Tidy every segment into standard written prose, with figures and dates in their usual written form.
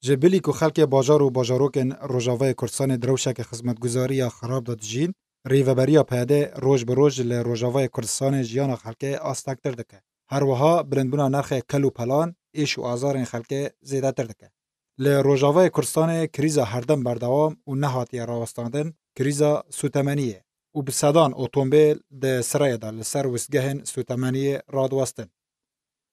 جبلی کو خلک باجار و باجاروکن روجاوای کردستان دروشک خدمتگزاری خراب داد جین ریوبریا پیاده روز به روز ل روجاوای کردستان جیان خلک آستاکتر دکه هر وها برندبونا نرخ کلو پلان ایش و آزار خلک زیاده تر دکه ل روجاوای کردستان کریزا هردم بردوام و نهاتی راوستاندن کریزا سوتمنیه و بسدان اتومبیل د سرای دا لسر وسگهن سوتمنیه رادوستن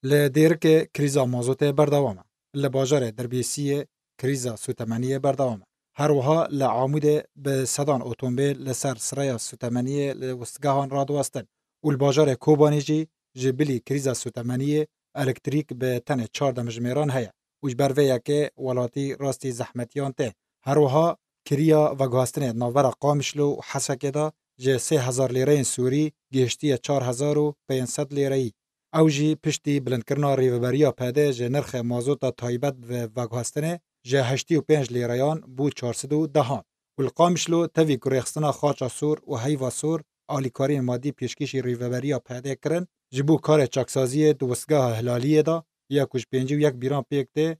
ل دیرک کریزا مازوت بردوامه ل باجار دربیسی کریزا سوتمنیه بردوامه هر وها ل عمود به صدان اتومبیل لسر سرای سوتمنیه ل وسگهان رادوستن و الباجار کوبانیجی جبلی کریزا سوتمنیه الکتریک به تن 4 دمجمیران هيا وش برویا که ولاتی راستی زحمتیان ته هر وها کریا و گاستن ناورا قامشلو حسکه دا جه 3000 لیره سوری گشتی 4500 لیره او جی پشتی بلندکرنا ریوبریا پیده جه نرخ مازوتا تایبت و وگاستنه جه 85 لیریان بو 410 و القامشلو تاوی گریخستنا خاچا سور و حیوا سور آلیکاری مادی پیشکشی ریوبریا پیده کرن جبو کار چاکسازی دوستگاه هلالیه دا یکوش 51 بیران پیکته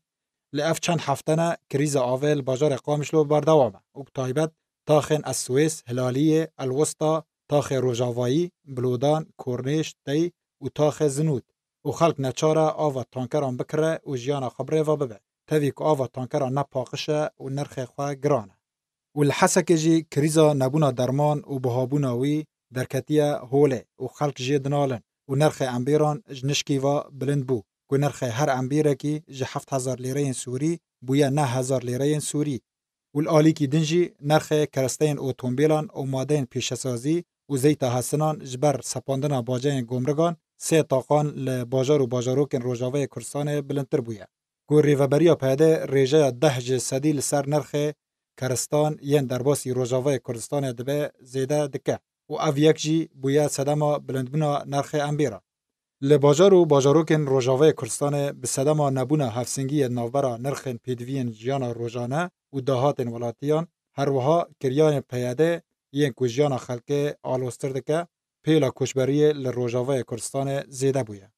لأف چند هفتنه کریز آول باجار قامشلو بردوامه و بتایبت تاخن السويس هلالیه الوسطا تاخ روجاوایی بلودان کورنیش تی و تاخ زنود و خلق نچاره آوا تانکران بکره و جیانا خبره و ببه تاوی که آوا تانکران نپاقشه و نرخ خواه گرانه و الحسک جی کریزا نبونا درمان و بهابونا وی درکتیه هوله و خلق جی دنالن و نرخ امبیران جنشکی و بلند بو که نرخ هر امبیره کی جه 7000 لیره سوری بویا 9000 لیره سوری و الالی کی دنجی نرخ کرستین اوتومبیلان و مادین پیشسازی و زیتا حسنان جبر سپاندنا باجین گمرگان 3 طاقان لباجار و باجاروکن روجاوه کردستان بلندتر بویا که ریوبریا پیده ریجه 10 صدی لسر نرخ کرستان ین درباسی روجاوه کردستان دبه زیده دکه و او یک جی بویا صدما بلندبونا نرخ امبیرا لباجار و باجاروکن روجاوه کردستان به صدما نبونا هفسنگی ناورا نرخ پیدوین جیانا روجانه و دهات ولاتیان هر وها کریان پیاده ین کجیانا خلقه آلوستر دکه پیلا کشبری لروجاوه کردستان زیده بویا